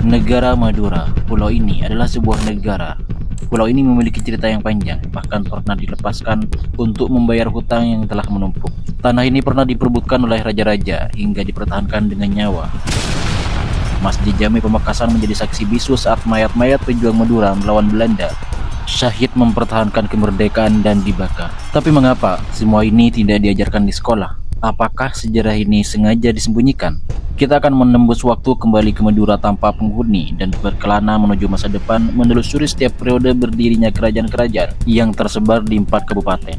Negara Madura. Pulau ini adalah sebuah negara. Pulau ini memiliki cerita yang panjang, bahkan pernah dilepaskan untuk membayar hutang yang telah menumpuk. Tanah ini pernah diperebutkan oleh raja-raja hingga dipertahankan dengan nyawa. Masjid Jami Pamekasan menjadi saksi bisu saat mayat-mayat pejuang Madura melawan Belanda syahid mempertahankan kemerdekaan dan dibakar. Tapi mengapa semua ini tidak diajarkan di sekolah? Apakah sejarah ini sengaja disembunyikan? Kita akan menembus waktu kembali ke Madura tanpa penghuni dan berkelana menuju masa depan, menelusuri setiap periode berdirinya kerajaan-kerajaan yang tersebar di 4 kabupaten.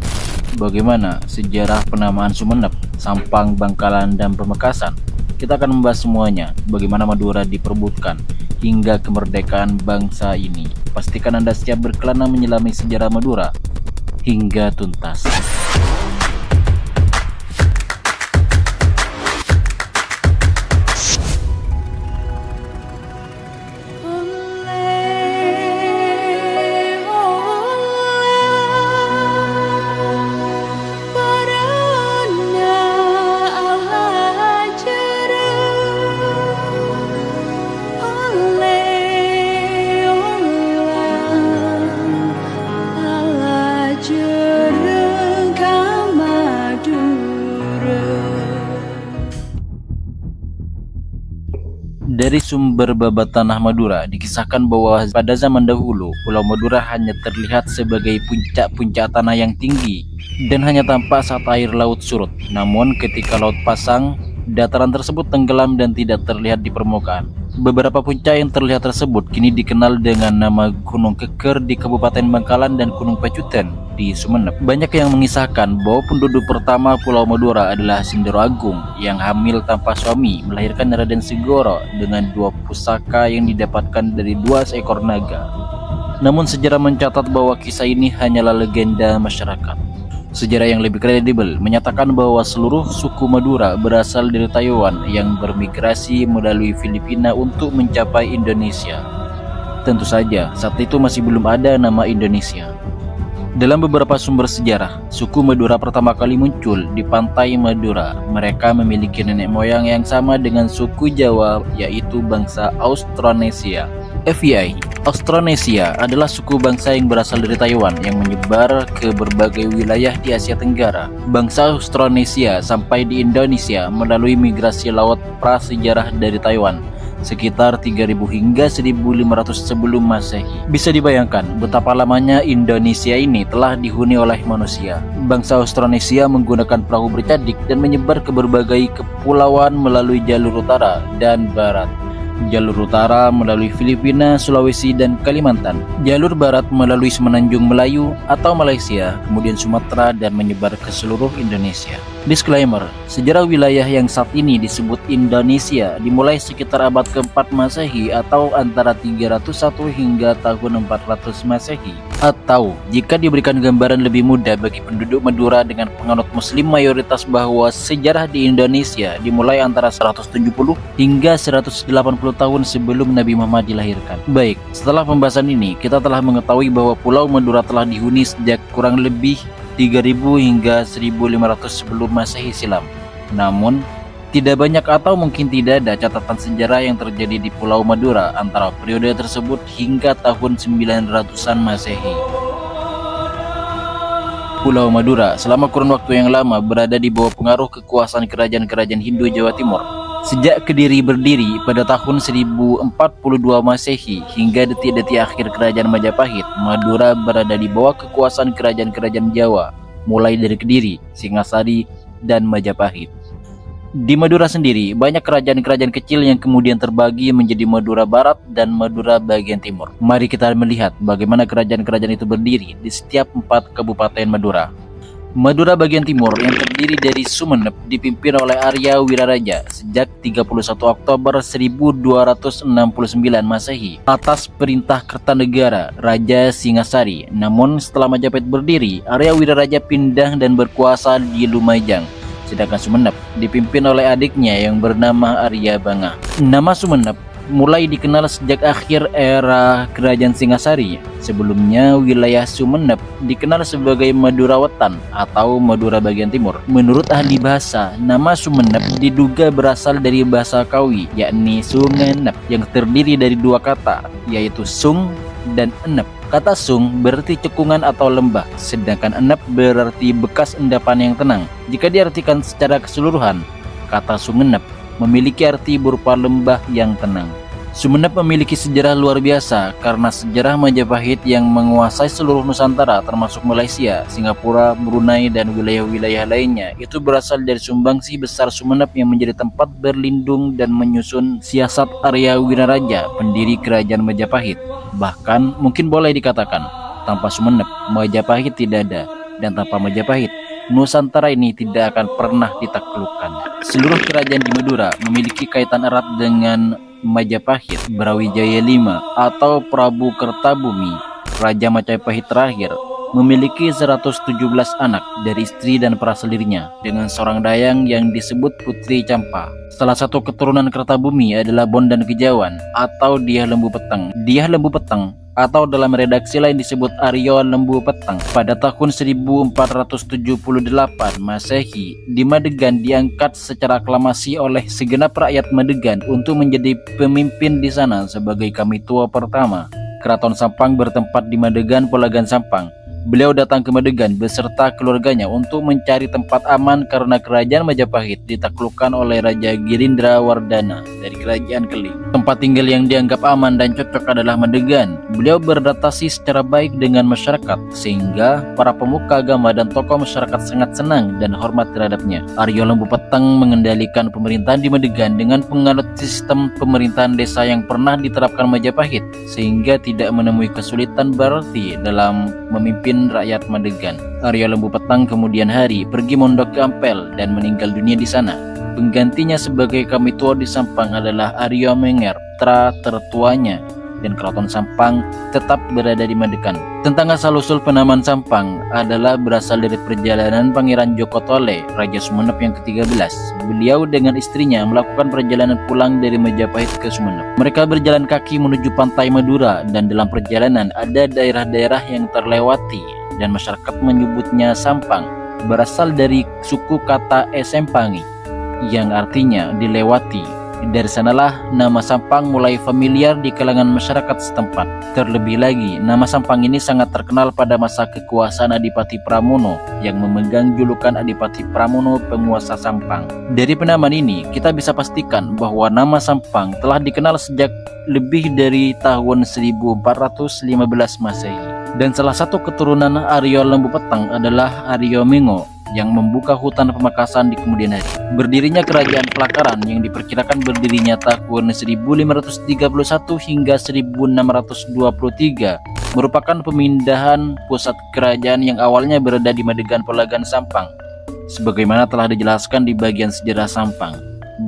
Bagaimana sejarah penamaan Sumeneb, Sampang, Bangkalan, dan Pamekasan? Kita akan membahas semuanya, bagaimana Madura diperebutkan hingga kemerdekaan bangsa ini. Pastikan Anda siap berkelana menyelami sejarah Madura hingga tuntas. Dari sumber babat tanah Madura dikisahkan bahwa pada zaman dahulu Pulau Madura hanya terlihat sebagai puncak-puncak tanah yang tinggi dan hanya tampak saat air laut surut. Namun ketika laut pasang, dataran tersebut tenggelam dan tidak terlihat di permukaan. Beberapa puncak yang terlihat tersebut kini dikenal dengan nama Gunung Keker di Kabupaten Bangkalan dan Gunung Pacuten di Sumeneb. Banyak yang mengisahkan bahwa penduduk pertama Pulau Madura adalah Sindoro Agung yang hamil tanpa suami melahirkan Raden Segoro dengan 2 pusaka yang didapatkan dari 2 ekor naga. Namun sejarah mencatat bahwa kisah ini hanyalah legenda masyarakat. Sejarah yang lebih kredibel menyatakan bahwa seluruh suku Madura berasal dari Taiwan yang bermigrasi melalui Filipina untuk mencapai Indonesia. Tentu saja, saat itu masih belum ada nama Indonesia. Dalam beberapa sumber sejarah, suku Madura pertama kali muncul di pantai Madura. Mereka memiliki nenek moyang yang sama dengan suku Jawa, yaitu bangsa Austronesia. FYI, Austronesia adalah suku bangsa yang berasal dari Taiwan yang menyebar ke berbagai wilayah di Asia Tenggara. Bangsa Austronesia sampai di Indonesia melalui migrasi laut prasejarah dari Taiwan sekitar 3000 hingga 1500 sebelum Masehi. Bisa dibayangkan betapa lamanya Indonesia ini telah dihuni oleh manusia. Bangsa Austronesia menggunakan perahu bercadik dan menyebar ke berbagai kepulauan melalui jalur utara dan barat. Jalur utara melalui Filipina, Sulawesi, dan Kalimantan. Jalur barat melalui Semenanjung Melayu atau Malaysia, kemudian Sumatera, dan menyebar ke seluruh Indonesia. Disclaimer, sejarah wilayah yang saat ini disebut Indonesia dimulai sekitar abad ke-4 Masehi atau antara 301 hingga tahun 400 Masehi. Atau, jika diberikan gambaran lebih mudah bagi penduduk Madura dengan penganut muslim mayoritas, bahwa sejarah di Indonesia dimulai antara 170 hingga 180 tahun sebelum Nabi Muhammad dilahirkan. Baik, setelah pembahasan ini, kita telah mengetahui bahwa Pulau Madura telah dihuni sejak kurang lebih 3000 hingga 1500 sebelum Masehi silam. Namun, tidak banyak atau mungkin tidak ada catatan sejarah yang terjadi di Pulau Madura antara periode tersebut hingga tahun 900-an Masehi. Pulau Madura selama kurun waktu yang lama berada di bawah pengaruh kekuasaan kerajaan-kerajaan Hindu Jawa Timur. Sejak Kediri berdiri pada tahun 1042 Masehi hingga detik-detik akhir kerajaan Majapahit, Madura berada di bawah kekuasaan kerajaan-kerajaan Jawa, mulai dari Kediri, Singasari, dan Majapahit. Di Madura sendiri, banyak kerajaan-kerajaan kecil yang kemudian terbagi menjadi Madura Barat dan Madura bagian timur. Mari kita melihat bagaimana kerajaan-kerajaan itu berdiri di setiap 4 kabupaten Madura. Madura bagian timur yang terdiri dari Sumeneb dipimpin oleh Arya Wiraraja sejak 31 Oktober 1269 Masehi atas perintah Kertanegara, Raja Singasari. Namun setelah Majapahit berdiri, Arya Wiraraja pindah dan berkuasa di Lumajang. Sedangkan Sumeneb dipimpin oleh adiknya yang bernama Arya Bangah. Nama Sumeneb mulai dikenal sejak akhir era Kerajaan Singasari. Sebelumnya, wilayah Sumenep dikenal sebagai Madura Wetan atau Madura bagian timur. Menurut ahli bahasa, nama Sumenep diduga berasal dari bahasa Kawi, yakni Sungenep, yang terdiri dari dua kata, yaitu sung dan enep. Kata sung berarti cekungan atau lembah, sedangkan enep berarti bekas endapan yang tenang. Jika diartikan secara keseluruhan, kata Sungenep memiliki arti berupa lembah yang tenang. Sumenep memiliki sejarah luar biasa karena sejarah Majapahit yang menguasai seluruh Nusantara termasuk Malaysia, Singapura, Brunei, dan wilayah-wilayah lainnya itu berasal dari sumbangsih besar Sumenep yang menjadi tempat berlindung dan menyusun siasat Arya Winaraja, pendiri Kerajaan Majapahit. Bahkan mungkin boleh dikatakan, tanpa Sumenep, Majapahit tidak ada, dan tanpa Majapahit, Nusantara ini tidak akan pernah ditaklukkan. Seluruh kerajaan di Madura memiliki kaitan erat dengan Majapahit. Brawijaya V atau Prabu Kertabumi, Raja Majapahit terakhir, memiliki 117 anak dari istri dan praselirnya dengan seorang dayang yang disebut Putri Campa. Salah satu keturunan Kertabumi adalah Bondan Kejawan atau Dyah Lembu Petang. Dyah Lembu Petang atau dalam redaksi lain disebut Aryo Lembu Petang. Pada tahun 1478 Masehi, di Madegan diangkat secara aklamasi oleh segenap rakyat Madegan untuk menjadi pemimpin di sana sebagai kami tua pertama. Keraton Sampang bertempat di Madegan, Polagan Sampang. Beliau datang ke Madegan beserta keluarganya untuk mencari tempat aman karena kerajaan Majapahit ditaklukkan oleh Raja Girindra Wardana dari Kerajaan Keling. Tempat tinggal yang dianggap aman dan cocok adalah Madegan. Beliau beradaptasi secara baik dengan masyarakat sehingga para pemuka agama dan tokoh masyarakat sangat senang dan hormat terhadapnya. Aryo Lembu Petang mengendalikan pemerintahan di Madegan dengan penganut sistem pemerintahan desa yang pernah diterapkan Majapahit sehingga tidak menemui kesulitan berarti dalam memimpin rakyat Madegan. Aryo Lembu Petang kemudian hari pergi mondok ke Ampel dan meninggal dunia di sana. Penggantinya sebagai kami tua di Sampang adalah Aryo Menger, putra tertuanya, dan Keraton Sampang tetap berada di Madegan. Tentang asal-usul penamaan Sampang adalah berasal dari perjalanan Pangeran Joko Tole, Raja Sumenep yang ke-13. Beliau dengan istrinya melakukan perjalanan pulang dari Majapahit ke Sumenep. Mereka berjalan kaki menuju pantai Madura dan dalam perjalanan ada daerah-daerah yang terlewati dan masyarakat menyebutnya Sampang, berasal dari suku kata Esempangi yang artinya dilewati. Dari sanalah nama Sampang mulai familiar di kalangan masyarakat setempat. Terlebih lagi, nama Sampang ini sangat terkenal pada masa kekuasaan Adipati Pramono yang memegang julukan Adipati Pramono penguasa Sampang. Dari penamaan ini, kita bisa pastikan bahwa nama Sampang telah dikenal sejak lebih dari tahun 1415 Masehi. Dan salah satu keturunan Aryo Lembu Petang adalah Aryo Mengo yang membuka hutan pemakasan di kemudian hari. Berdirinya Kerajaan Pelakaran yang diperkirakan berdirinya tahun 1531 hingga 1623 merupakan pemindahan pusat kerajaan yang awalnya berada di Madegan, Polagan Sampang. Sebagaimana telah dijelaskan di bagian sejarah Sampang,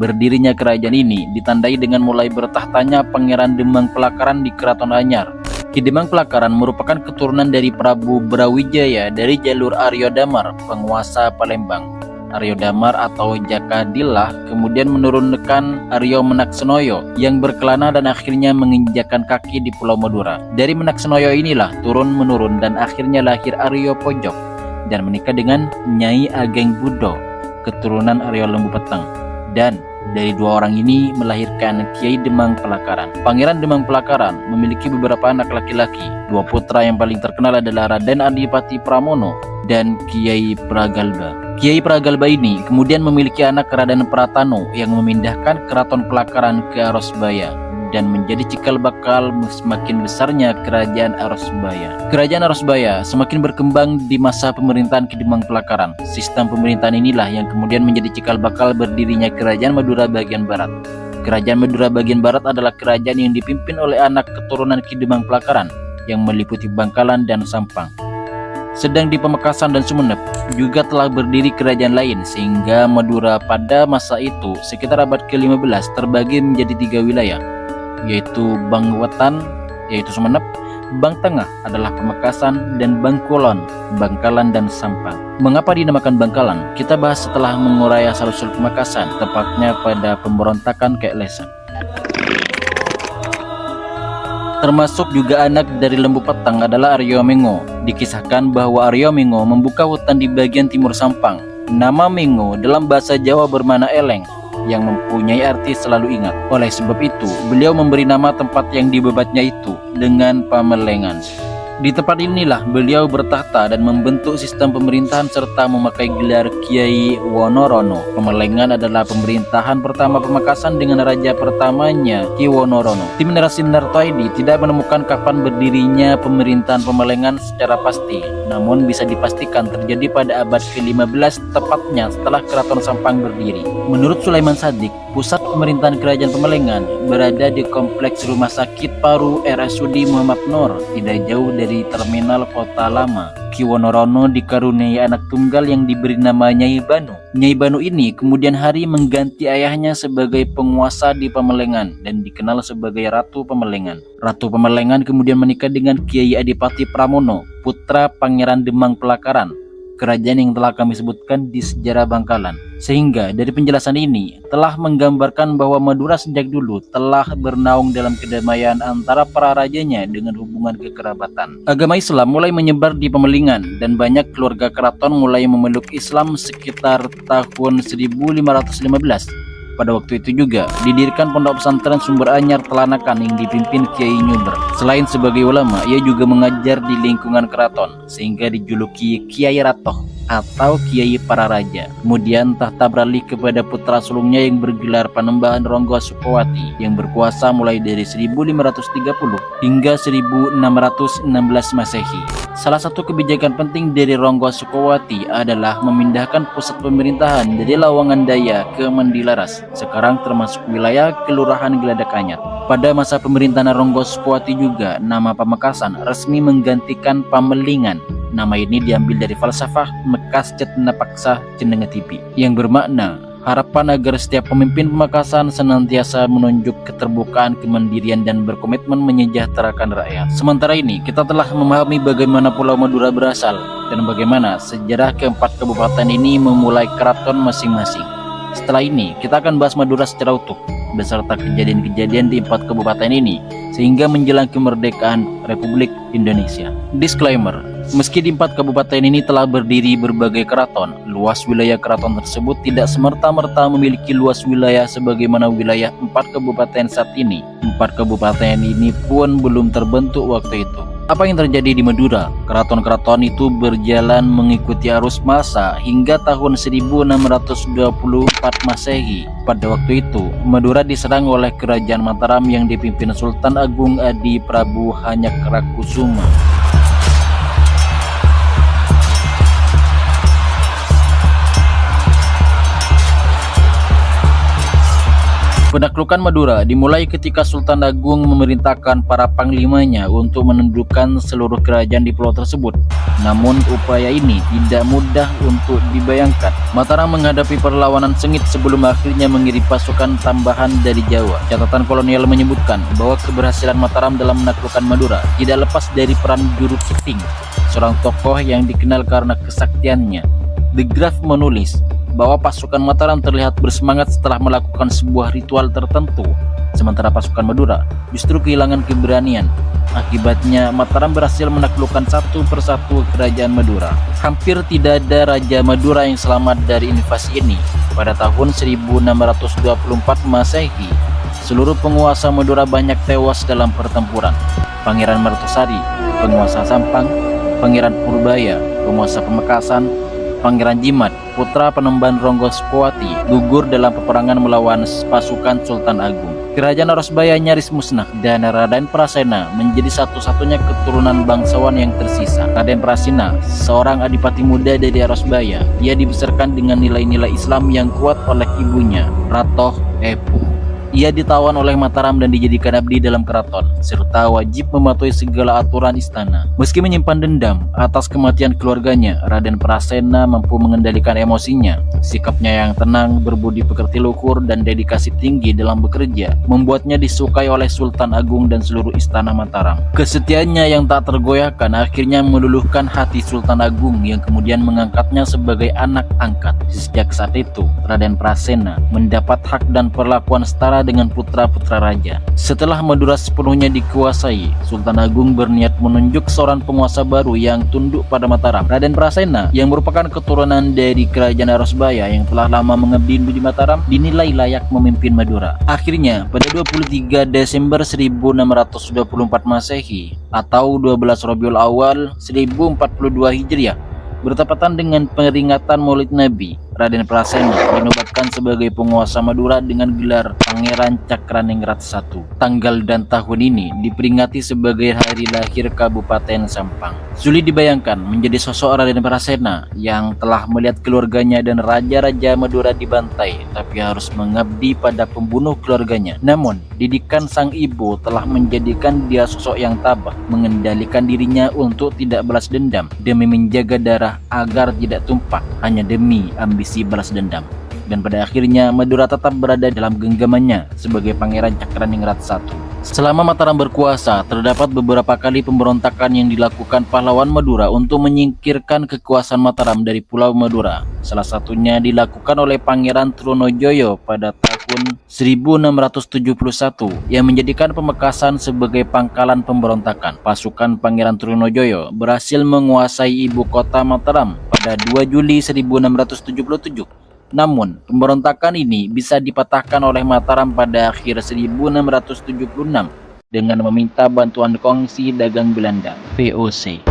berdirinya kerajaan ini ditandai dengan mulai bertahtanya Pangeran Demang Pelakaran di Keraton Anyar. Ki Demang Pelakaran merupakan keturunan dari Prabu Brawijaya dari jalur Aryo Damar, penguasa Palembang. Aryo Damar atau Jakadillah kemudian menurunkan Aryo Menaksenoyo yang berkelana dan akhirnya menginjakan kaki di Pulau Madura. Dari Menaksenoyo inilah turun-menurun dan akhirnya lahir Aryo Pojok dan menikah dengan Nyai Ageng Budo, keturunan Aryo Lembu Petang. Dan dari dua orang ini melahirkan Kiai Demang Pelakaran. Pangeran Demang Pelakaran memiliki beberapa anak laki-laki. Dua putra yang paling terkenal adalah Raden Adipati Pramono dan Kiai Pragalba. Kiai Pragalba ini kemudian memiliki anak Raden Pratano yang memindahkan Keraton Pelakaran ke Arosbaya dan menjadi cikal bakal semakin besarnya Kerajaan Arosbaya. Kerajaan Arosbaya semakin berkembang di masa pemerintahan Ki Demang Pelakaran. Sistem pemerintahan inilah yang kemudian menjadi cikal bakal berdirinya Kerajaan Madura bagian Barat. Kerajaan Madura bagian Barat adalah kerajaan yang dipimpin oleh anak keturunan Ki Demang Pelakaran yang meliputi Bangkalan dan Sampang. Sedang di Pamekasan dan Sumenep juga telah berdiri kerajaan lain sehingga Madura pada masa itu sekitar abad ke-15 terbagi menjadi 3 wilayah, yaitu Bang Wetan, yaitu Sumenep, Bang Tengah adalah Pamekasan, dan Bang Kulon, Bangkalan dan Sampang. Mengapa dinamakan Bangkalan? Kita bahas setelah mengurai asal-usul Pamekasan, tepatnya pada pemberontakan Kek Lesan. termasuk juga anak dari Lembu Petang adalah Aryo Mengo. Dikisahkan bahwa Aryo Mengo membuka hutan di bagian timur Sampang. Nama Mengo dalam bahasa Jawa bermakna eleng, yang mempunyai arti selalu ingat. Oleh sebab itu, beliau memberi nama tempat yang dibebatnya itu dengan Pamelengan. Di tempat inilah beliau bertahta dan membentuk sistem pemerintahan serta memakai gelar Kiai Wonorono. Pamelengan adalah pemerintahan pertama Pamekasan dengan raja pertamanya Ki Wonorono. Tim narasi Narto ID tidak menemukan kapan berdirinya pemerintahan Pamelengan secara pasti, namun bisa dipastikan terjadi pada abad ke-15 tepatnya setelah Keraton Sampang berdiri. Menurut Sulaiman Sadik, pusat pemerintahan kerajaan Pamelengan berada di kompleks Rumah Sakit Paru RSUD Muhammad Nur, tidak jauh dari terminal Kota Lama. Ki Wonorono dikaruniai anak tunggal yang diberi nama Nyai Banu. Nyai Banu ini kemudian hari mengganti ayahnya sebagai penguasa di Pamelengan dan dikenal sebagai Ratu Pamelengan. Ratu Pamelengan kemudian menikah dengan Kiai Adipati Pramono, putra Pangeran Demang Pelakaran, kerajaan yang telah kami sebutkan di sejarah Bangkalan. Sehingga dari penjelasan ini telah menggambarkan bahwa Madura sejak dulu telah bernaung dalam kedamaian antara para rajanya dengan hubungan kekerabatan. Agama Islam mulai menyebar di Pamelingan dan banyak keluarga keraton mulai memeluk Islam sekitar tahun 1515. Pada waktu itu juga didirikan pondok pesantren Sumber Anyar Telanakan yang dipimpin Kiai Nyuber. Selain sebagai ulama, ia juga mengajar di lingkungan keraton sehingga dijuluki Kiai Ratoh atau Kiai Para Raja. Kemudian tahta beralih kepada putra sulungnya yang bergelar Panembahan Ronggo Sukowati yang berkuasa mulai dari 1530 hingga 1616 Masehi. Salah satu kebijakan penting dari Ronggo Sukowati adalah memindahkan pusat pemerintahan dari Lawangan Daya ke Mandilaras, sekarang termasuk wilayah Kelurahan Geladak Anyar. Pada masa pemerintahan Ronggo Sukowati juga, nama Pamekasan resmi menggantikan Pamelingan. Nama ini diambil dari falsafah Mekas Cetna Paksa Cenengetipi yang bermakna harapan agar setiap pemimpin Pamekasan senantiasa menunjuk keterbukaan, kemandirian, dan berkomitmen menyejahterakan rakyat. Sementara ini, kita telah memahami bagaimana Pulau Madura berasal dan bagaimana sejarah keempat kabupaten ini memulai keraton masing-masing. Setelah ini, kita akan bahas Madura secara utuh beserta kejadian-kejadian di 4 kabupaten ini sehingga menjelang kemerdekaan Republik Indonesia. Disclaimer, meski di 4 kabupaten ini telah berdiri berbagai keraton, luas wilayah keraton tersebut tidak semerta-merta memiliki luas wilayah sebagaimana wilayah 4 kabupaten saat ini. 4 kabupaten ini pun belum terbentuk waktu itu. Apa yang terjadi di Madura? Keraton-keraton itu berjalan mengikuti arus masa hingga tahun 1624 Masehi. Pada waktu itu, Madura diserang oleh Kerajaan Mataram yang dipimpin Sultan Agung Adi Prabu Hanyakarakusuma. Penaklukan Madura dimulai ketika Sultan Agung memerintahkan para panglimanya untuk menundukkan seluruh kerajaan di pulau tersebut. Namun upaya ini tidak mudah untuk dibayangkan. Mataram menghadapi perlawanan sengit sebelum akhirnya mengirim pasukan tambahan dari Jawa. Catatan kolonial menyebutkan bahwa keberhasilan Mataram dalam menaklukkan Madura tidak lepas dari peran Juru Kiting, seorang tokoh yang dikenal karena kesaktiannya. The Graph menulis bahwa pasukan Mataram terlihat bersemangat setelah melakukan sebuah ritual tertentu, sementara pasukan Madura justru kehilangan keberanian. Akibatnya Mataram berhasil menaklukkan satu persatu kerajaan Madura. Hampir tidak ada Raja Madura yang selamat dari invasi ini. Pada tahun 1624 Masehi, seluruh penguasa Madura banyak tewas dalam pertempuran. Pangeran Martosari, penguasa Sampang, Pangeran Purbaya, penguasa Pamekasan, Pangeran Jimat, putra Panembahan Ronggo Sukowati, gugur dalam peperangan melawan pasukan Sultan Agung. Kerajaan Arosbaya nyaris musnah dan Raden Prasena menjadi satu-satunya keturunan bangsawan yang tersisa. Raden Prasena, seorang adipati muda dari Arosbaya, ia dibesarkan dengan nilai-nilai Islam yang kuat oleh ibunya, Ratoh Epu. Ia ditawan oleh Mataram dan dijadikan abdi dalam keraton, serta wajib mematuhi segala aturan istana. Meski menyimpan dendam atas kematian keluarganya, Raden Prasena mampu mengendalikan emosinya. Sikapnya yang tenang, berbudi pekerti luhur, dan dedikasi tinggi dalam bekerja membuatnya disukai oleh Sultan Agung dan seluruh istana Mataram. Kesetiaannya yang tak tergoyahkan akhirnya meluluhkan hati Sultan Agung yang kemudian mengangkatnya sebagai anak angkat. Sejak saat itu, Raden Prasena mendapat hak dan perlakuan setara dengan putra-putra raja. Setelah Madura sepenuhnya dikuasai, Sultan Agung berniat menunjuk seorang penguasa baru yang tunduk pada Mataram. Raden Prasena yang merupakan keturunan dari kerajaan Arosbaya yang telah lama mengabdi di Mataram dinilai layak memimpin Madura. Akhirnya pada 23 Desember 1624 Masehi atau 12 Rabiul Awal 1042 Hijriah bertepatan dengan peringatan Maulid Nabi, Raden Prasena dinobatkan sebagai penguasa Madura dengan gelar Pangeran Cakraningrat I. Tanggal dan tahun ini diperingati sebagai hari lahir Kabupaten Sampang. Sulit dibayangkan menjadi sosok Raden Prasena yang telah melihat keluarganya dan raja-raja Madura dibantai, tapi harus mengabdi pada pembunuh keluarganya. Namun, didikan sang ibu telah menjadikan dia sosok yang tabah, mengendalikan dirinya untuk tidak balas dendam demi menjaga darah agar tidak tumpah hanya demi ambisi balas dendam. Dan pada akhirnya Madura tetap berada dalam genggamannya sebagai Pangeran Cakraningrat I. Selama Mataram berkuasa, terdapat beberapa kali pemberontakan yang dilakukan pahlawan Madura untuk menyingkirkan kekuasaan Mataram dari Pulau Madura. Salah satunya dilakukan oleh Pangeran Trunojoyo pada tahun 1671 yang menjadikan Pamekasan sebagai pangkalan pemberontakan. Pasukan Pangeran Trunojoyo berhasil menguasai ibu kota Mataram pada 2 Juli 1677. Namun, pemberontakan ini bisa dipatahkan oleh Mataram pada akhir 1676 dengan meminta bantuan Kongsi Dagang Belanda (VOC).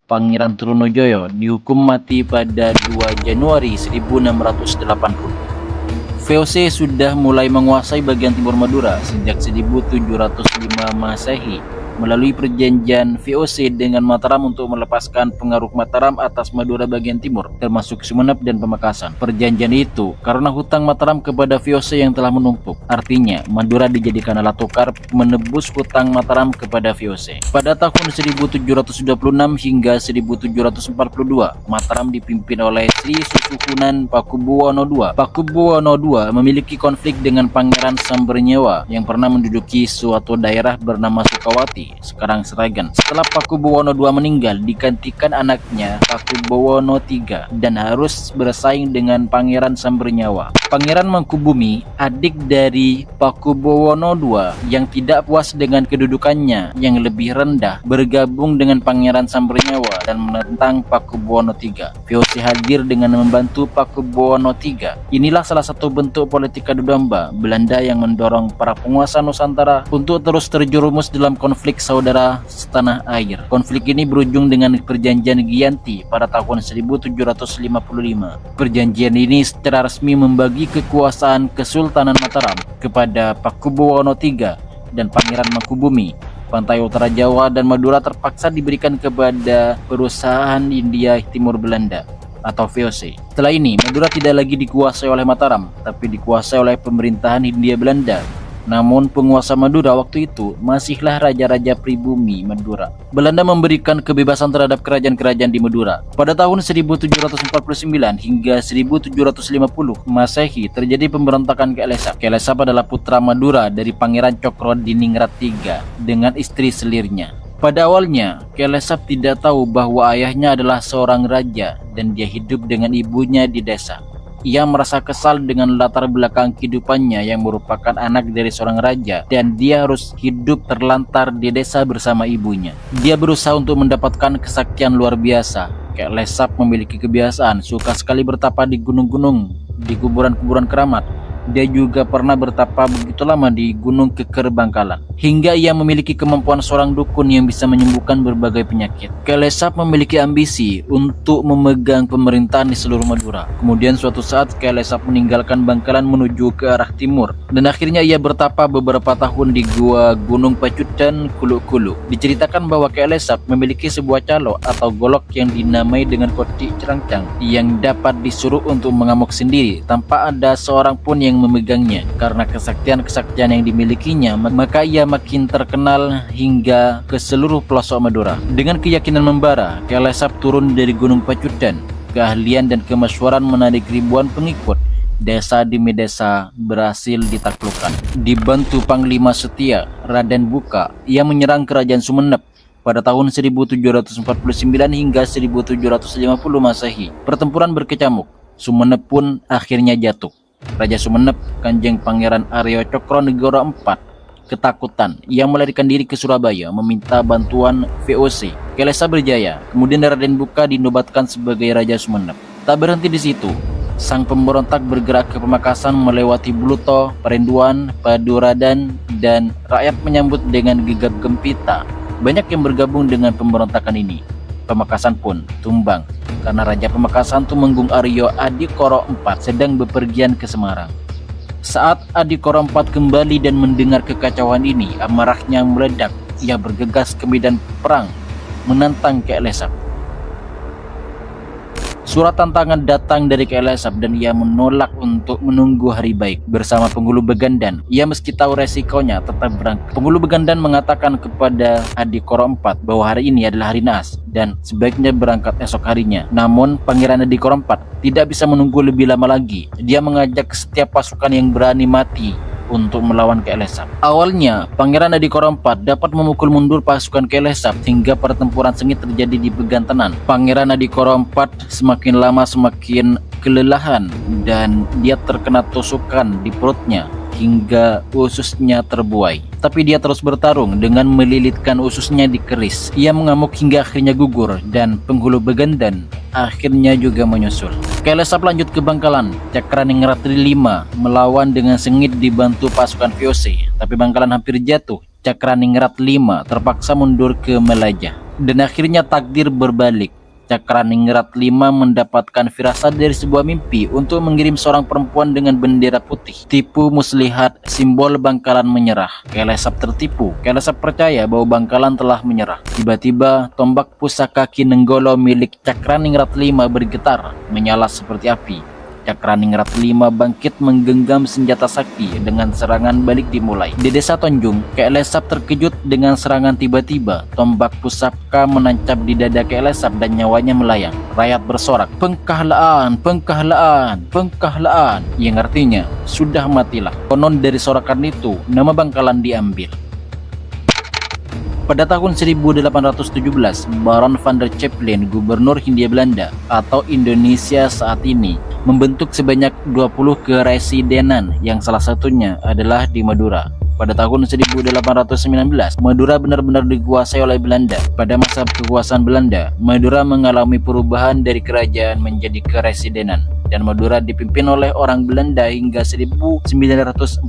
Pangeran Trunojoyo dihukum mati pada 2 Januari 1680. VOC sudah mulai menguasai bagian timur Madura sejak 1705 Masehi melalui perjanjian VOC dengan Mataram untuk melepaskan pengaruh Mataram atas Madura bagian timur, termasuk Sumenep dan Pamekasan. Perjanjian itu karena hutang Mataram kepada VOC yang telah menumpuk. Artinya, Madura dijadikan alat tukar menebus hutang Mataram kepada VOC. Pada tahun 1726 hingga 1742, Mataram dipimpin oleh Sri Susuhunan Pakubuwono II. Pakubuwono II memiliki konflik dengan Pangeran Sambernyawa yang pernah menduduki suatu daerah bernama Sukawati, sekarang Sragen. Setelah Pakubuwono II meninggal, digantikan anaknya Pakubuwono III dan harus bersaing dengan Pangeran Sambernyawa. Pangeran Mangkubumi, adik dari Pakubuwono II yang tidak puas dengan kedudukannya yang lebih rendah, bergabung dengan Pangeran Sambernyawa dan menentang Pakubuwono III. VOC hadir dengan membantu Pakubuwono III. Inilah salah satu bentuk politik adu domba Belanda yang mendorong para penguasa Nusantara untuk terus terjerumus dalam konflik saudara setanah air. Konflik ini berujung dengan perjanjian Giyanti pada tahun 1755. Perjanjian ini secara resmi membagi kekuasaan Kesultanan Mataram kepada Pakubuwono III dan Pangeran Mangkubumi. Pantai utara Jawa dan Madura terpaksa diberikan kepada perusahaan India Timur Belanda atau VOC. Setelah ini, Madura tidak lagi dikuasai oleh Mataram, tapi dikuasai oleh pemerintahan Hindia Belanda. Namun penguasa Madura waktu itu masihlah raja-raja pribumi Madura. Belanda memberikan kebebasan terhadap kerajaan-kerajaan di Madura. Pada tahun 1749 hingga 1750 Masehi terjadi pemberontakan Kelesap. Kelesap adalah putra Madura dari Pangeran Cokrodiningrat III dengan istri selirnya. Pada awalnya, Kelesap tidak tahu bahwa ayahnya adalah seorang raja dan dia hidup dengan ibunya di desa. Ia merasa kesal dengan latar belakang kehidupannya yang merupakan anak dari seorang raja dan dia harus hidup terlantar di desa bersama ibunya. Dia berusaha untuk mendapatkan kesaktian luar biasa. Kelesap memiliki kebiasaan suka sekali bertapa di gunung-gunung, di kuburan-kuburan keramat. Dia juga pernah bertapa begitu lama di Gunung Keker Bangkalan, hingga ia memiliki kemampuan seorang dukun yang bisa menyembuhkan berbagai penyakit. Kelesap memiliki ambisi untuk memegang pemerintahan di seluruh Madura. Kemudian suatu saat Kelesap meninggalkan Bangkalan menuju ke arah timur, dan akhirnya ia bertapa beberapa tahun di Gua Gunung Pacudan Kulu-Kulu. Diceritakan bahwa Kelesap memiliki sebuah calo atau golok yang dinamai dengan kotik cerangcang yang dapat disuruh untuk mengamuk sendiri tanpa ada seorang pun yang memegangnya. Karena kesaktian-kesaktian yang dimilikinya, maka ia makin terkenal hingga ke seluruh pelosok Madura. Dengan keyakinan membara, Kelesap turun dari Gunung Pacudan. Keahlian dan kemasyhuran menarik ribuan pengikut desa demi desa berhasil ditaklukkan. Dibantu Panglima Setia, Raden Buka, ia menyerang kerajaan Sumenep pada tahun 1749 hingga 1750 Masehi. Pertempuran berkecamuk, Sumenep pun akhirnya jatuh. Raja Sumenep, Kanjeng Pangeran Aryo Cokronegoro IV, ketakutan. Ia melarikan diri ke Surabaya meminta bantuan VOC. Kelesa berjaya, kemudian Raden Buka dinobatkan sebagai Raja Sumenep. Tak berhenti di situ, sang pemberontak bergerak ke Pamekasan melewati Buluto, Parinduan, Paduradan, dan rakyat menyambut dengan gegap gempita. Banyak yang bergabung dengan pemberontakan ini. Pamekasan pun tumbang karena Raja Pamekasan Tumenggung Aryo Adikoro IV sedang bepergian ke Semarang. Saat Adikoro IV kembali dan mendengar kekacauan ini, amarahnya meledak. Ia bergegas ke medan perang menantang Kelesap. Surat tantangan datang dari Kelesap dan ia menolak untuk menunggu hari baik bersama Penghulu Begandan. Ia meski tahu resikonya tetap berangkat. Penghulu Begandan mengatakan kepada Adikoro IV bahwa hari ini adalah hari naas dan sebaiknya berangkat esok harinya. Namun Pangeran Adikoro IV tidak bisa menunggu lebih lama lagi. Dia mengajak setiap pasukan yang berani mati untuk melawan Kelesap. Awalnya, Pangeran Adikoro IV dapat memukul mundur pasukan Kelesap hingga pertempuran sengit terjadi di Begantenan. Pangeran Adikoro IV semakin lama semakin kelelahan dan dia terkena tusukan di perutnya hingga ususnya terbuai. Tapi dia terus bertarung dengan melilitkan ususnya di keris. Ia mengamuk hingga akhirnya gugur dan Penghulu Begandan akhirnya juga menyusul. Kelesap lanjut ke Bangkalan. Cakraningrat V melawan dengan sengit dibantu pasukan VOC, tapi Bangkalan hampir jatuh. Cakraningrat V terpaksa mundur ke Melajah dan akhirnya takdir berbalik. Cakraningrat V mendapatkan firasat dari sebuah mimpi untuk mengirim seorang perempuan dengan bendera putih. Tipu muslihat, simbol Bangkalan menyerah. Kelesap tertipu. Kelesap percaya bahwa Bangkalan telah menyerah. Tiba-tiba tombak pusaka Kinenggolo milik Cakraningrat V bergetar, menyala seperti api. Cakraningrat V bangkit menggenggam senjata sakti dengan serangan balik dimulai. Di desa Tonjung, Kelesap terkejut dengan serangan tiba-tiba. Tombak pusaka menancap di dada Kelesap dan nyawanya melayang. Rakyat bersorak, "Pengkahlaan, pengkahlaan, pengkahlaan," yang artinya sudah matilah. Konon dari sorakan itu nama Bangkalan diambil. Pada tahun 1817, Baron van der Chaplin, Gubernur Hindia Belanda atau Indonesia saat ini, membentuk sebanyak 20 keresidenan yang salah satunya adalah di Madura. Pada tahun 1819, Madura benar-benar dikuasai oleh Belanda. Pada masa kekuasaan Belanda, Madura mengalami perubahan dari kerajaan menjadi keresidenan. Dan Madura dipimpin oleh orang Belanda hingga 1942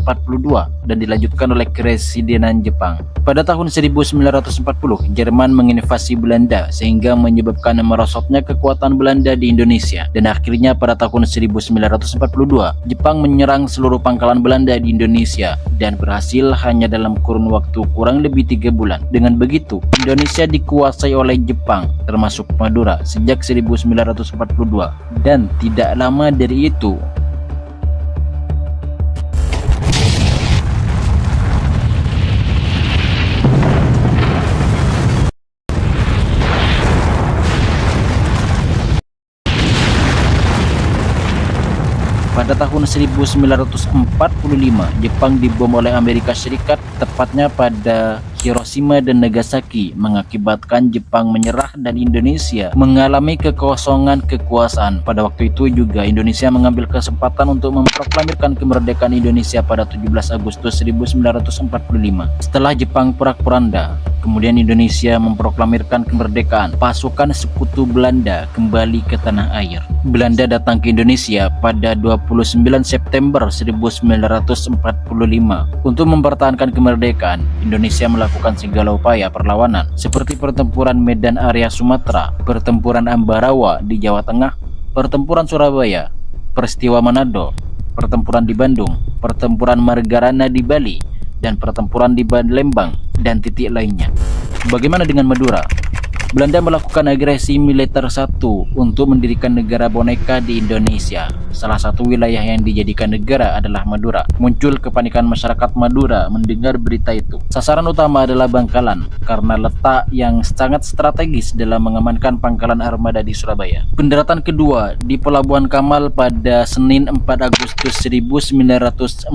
dan dilanjutkan oleh keresidenan Jepang. Pada tahun 1940, Jerman menginvasi Belanda sehingga menyebabkan merosotnya kekuatan Belanda di Indonesia. Dan akhirnya pada tahun 1942, Jepang menyerang seluruh pangkalan Belanda di Indonesia dan berhasil hanya dalam kurun waktu kurang lebih 3 bulan. Dengan begitu, Indonesia dikuasai oleh Jepang, termasuk Madura, sejak 1942. Dan tidak lama dari itu, pada tahun 1945, Jepang dibom oleh Amerika Serikat, tepatnya pada Hiroshima dan Nagasaki, mengakibatkan Jepang menyerah dan Indonesia mengalami kekosongan kekuasaan. Pada waktu itu juga Indonesia mengambil kesempatan untuk memproklamirkan kemerdekaan Indonesia pada 17 Agustus 1945. Setelah Jepang porak-poranda, kemudian Indonesia memproklamirkan kemerdekaan. Pasukan sekutu Belanda kembali ke tanah air. Belanda datang ke Indonesia pada 29 September 1945. Untuk mempertahankan kemerdekaan, Indonesia melakukan segala upaya perlawanan seperti pertempuran Medan area Sumatera, pertempuran Ambarawa di Jawa Tengah, pertempuran Surabaya, peristiwa Manado, pertempuran di Bandung, pertempuran Margarana di Bali, dan pertempuran di Lembang dan titik lainnya. Bagaimana dengan Madura? Belanda melakukan agresi militer satu untuk mendirikan negara boneka di Indonesia. Salah satu wilayah yang dijadikan negara adalah Madura. Muncul kepanikan masyarakat Madura mendengar berita itu. Sasaran utama adalah Bangkalan karena letak yang sangat strategis dalam mengamankan pangkalan armada di Surabaya. Pendaratan kedua di Pelabuhan Kamal pada Senin 4 Agustus 1947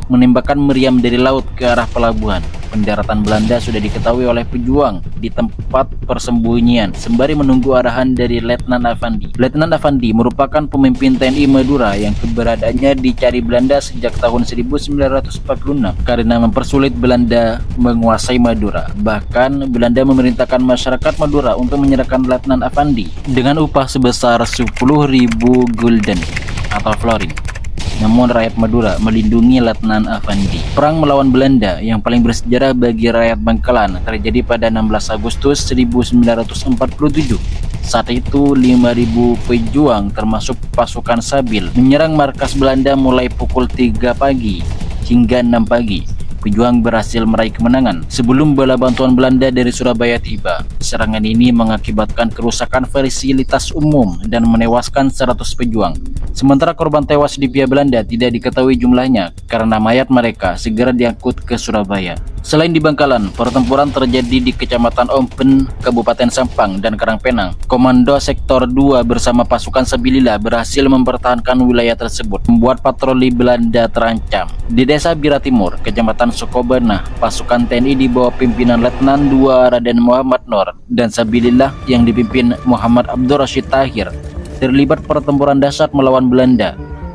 menembakkan meriam dari laut ke arah pelabuhan. Pendaratan Belanda sudah diketahui oleh pejuang di tempat persembunyian sembari menunggu arahan dari Letnan Affandi. Letnan Affandi merupakan pemimpin TNI Madura yang keberadaannya dicari Belanda sejak tahun 1946 karena mempersulit Belanda menguasai Madura. Bahkan Belanda memerintahkan masyarakat Madura untuk menyerahkan Letnan Affandi dengan upah sebesar 10.000 gulden atau florin. Namun rakyat Madura melindungi Letnan Affandi. Perang melawan Belanda yang paling bersejarah bagi rakyat Bangkalan terjadi pada 16 Agustus 1947. Saat itu 5.000 pejuang termasuk pasukan Sabil menyerang markas Belanda mulai pukul 3 pagi hingga 6 pagi. Pejuang berhasil meraih kemenangan sebelum bala bantuan Belanda dari Surabaya tiba. Serangan ini mengakibatkan kerusakan fasilitas umum dan menewaskan 100 pejuang. Sementara korban tewas di pihak Belanda tidak diketahui jumlahnya karena mayat mereka segera diangkut ke Surabaya. Selain di Bangkalan, pertempuran terjadi di Kecamatan Ompen, Kabupaten Sampang, dan Karangpenang. Komando Sektor 2 bersama pasukan Sabilillah berhasil mempertahankan wilayah tersebut, membuat patroli Belanda terancam. Di Desa Bira Timur, Kecamatan Sukobana, pasukan TNI di bawah pimpinan Letnan II Raden Muhammad Nur dan Sabilillah yang dipimpin Muhammad Abdul Rashid Tahir terlibat pertempuran dahsyat melawan Belanda.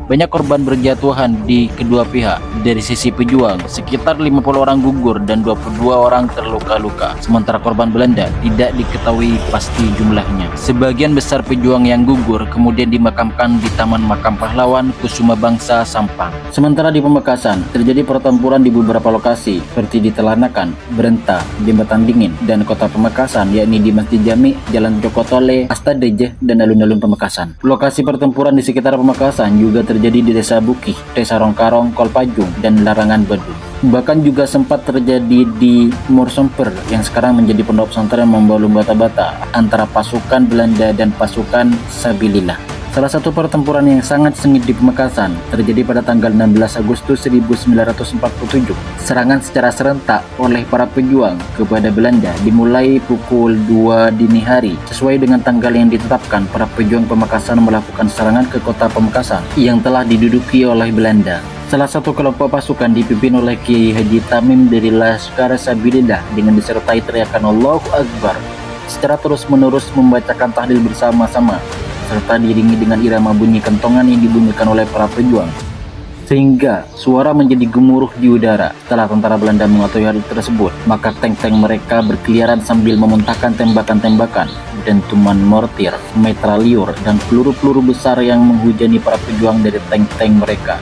Banyak korban berjatuhan di kedua pihak. Dari sisi pejuang, sekitar 50 orang gugur dan 22 orang terluka-luka. Sementara korban Belanda tidak diketahui pasti jumlahnya. Sebagian besar pejuang yang gugur kemudian dimakamkan di Taman Makam Pahlawan Kusuma Bangsa Sampang. Sementara di Pamekasan, terjadi pertempuran di beberapa lokasi seperti di Telanakan, Berenta, Jembatan Dingin, dan Kota Pamekasan, yakni di Masjid Jami, Jalan Jokotole, Astadejeh, dan alun-alun Pamekasan. Lokasi pertempuran di sekitar Pamekasan juga terjadi di Desa Bukih, Desa Rongkarong, Kolpajung, dan Larangan Badu. Bahkan juga sempat terjadi di Morsomper yang sekarang menjadi pondok pesantren membalung bata-bata antara pasukan Belanda dan pasukan Sabilillah. Salah satu pertempuran yang sangat sengit di Pamekasan terjadi pada tanggal 16 Agustus 1947. Serangan secara serentak oleh para pejuang kepada Belanda dimulai pukul 2 dini hari. Sesuai dengan tanggal yang ditetapkan, para pejuang Pamekasan melakukan serangan ke kota Pamekasan yang telah diduduki oleh Belanda. Salah satu kelompok pasukan dipimpin oleh Kiai Haji Tamim dari Laskar Sabilillah dengan disertai teriakan Allahu Akbar secara terus-menerus membacakan tahlil bersama-sama serta diiringi dengan irama bunyi kentongan yang dibunyikan oleh para pejuang sehingga suara menjadi gemuruh di udara. Setelah tentara Belanda mengetahui hal tersebut, maka tank-tank mereka berkeliaran sambil memuntahkan tembakan-tembakan, dentuman mortir, mitrailleur, dan peluru-peluru besar yang menghujani para pejuang dari tank-tank mereka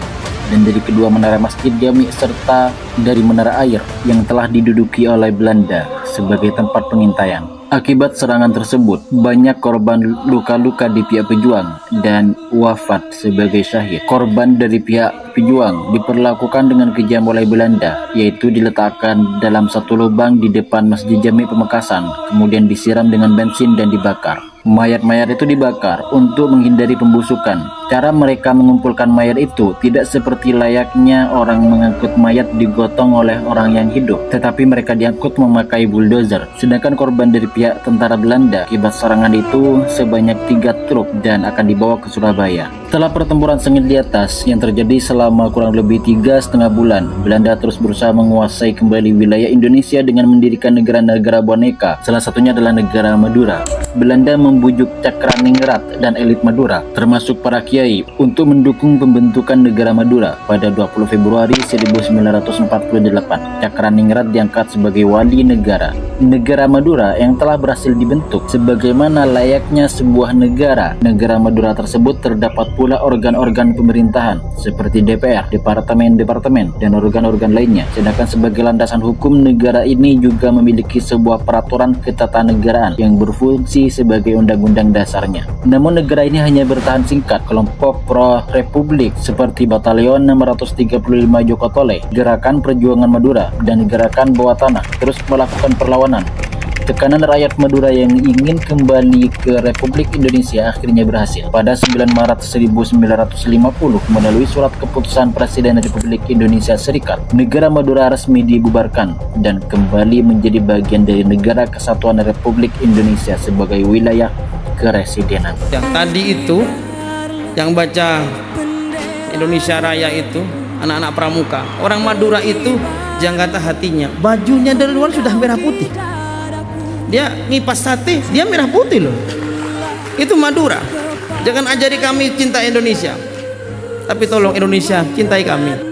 dan dari kedua menara Masjid Jami serta dari menara air yang telah diduduki oleh Belanda sebagai tempat pengintaian. Akibat serangan tersebut, banyak korban luka-luka di pihak pejuang dan wafat sebagai syahid. Korban dari pihak pejuang diperlakukan dengan kejam oleh Belanda, yaitu diletakkan dalam satu lubang di depan Masjid Jami Pamekasan, kemudian disiram dengan bensin dan dibakar. Mayat-mayat itu dibakar untuk menghindari pembusukan. Cara mereka mengumpulkan mayat itu tidak seperti layaknya orang mengangkut mayat digotong oleh orang yang hidup, tetapi mereka diangkut memakai bulldozer. Sedangkan korban dari pihak tentara Belanda akibat serangan itu sebanyak 3 truk dan akan dibawa ke Surabaya. Setelah pertempuran sengit di atas yang terjadi selama kurang lebih 3,5 bulan, Belanda terus berusaha menguasai kembali wilayah Indonesia dengan mendirikan negara-negara boneka. Salah satunya adalah negara Madura. Belanda membujuk Cakraningrat dan elit Madura, termasuk para kiai, untuk mendukung pembentukan negara Madura pada 20 Februari 1948. Cakraningrat diangkat sebagai wali negara. Negara Madura yang telah berhasil dibentuk sebagaimana layaknya sebuah negara. Negara Madura tersebut terdapat pula organ-organ pemerintahan seperti DPR, departemen-departemen, dan organ-organ lainnya. Sedangkan sebagai landasan hukum, negara ini juga memiliki sebuah peraturan ketatanegaraan yang berfungsi sebagai undang-undang dasarnya. Namun negara ini hanya bertahan singkat. Kelompok pro-republik seperti Batalion 635 Jokotole, Gerakan Perjuangan Madura, dan Gerakan Bawah Tanah terus melakukan perlawanan. Tekanan rakyat Madura yang ingin kembali ke Republik Indonesia akhirnya berhasil. Pada 9 Maret 1950 melalui surat keputusan Presiden Republik Indonesia Serikat, negara Madura resmi dibubarkan dan kembali menjadi bagian dari Negara Kesatuan Republik Indonesia sebagai wilayah keresidenan. Yang tadi itu yang baca Indonesia Raya itu anak-anak pramuka, orang Madura itu jangan kata hatinya, bajunya dari luar sudah merah putih. Dia ngipas sate, dia merah putih loh. Itu Madura. Jangan ajari kami cinta Indonesia, tapi tolong Indonesia cintai kami.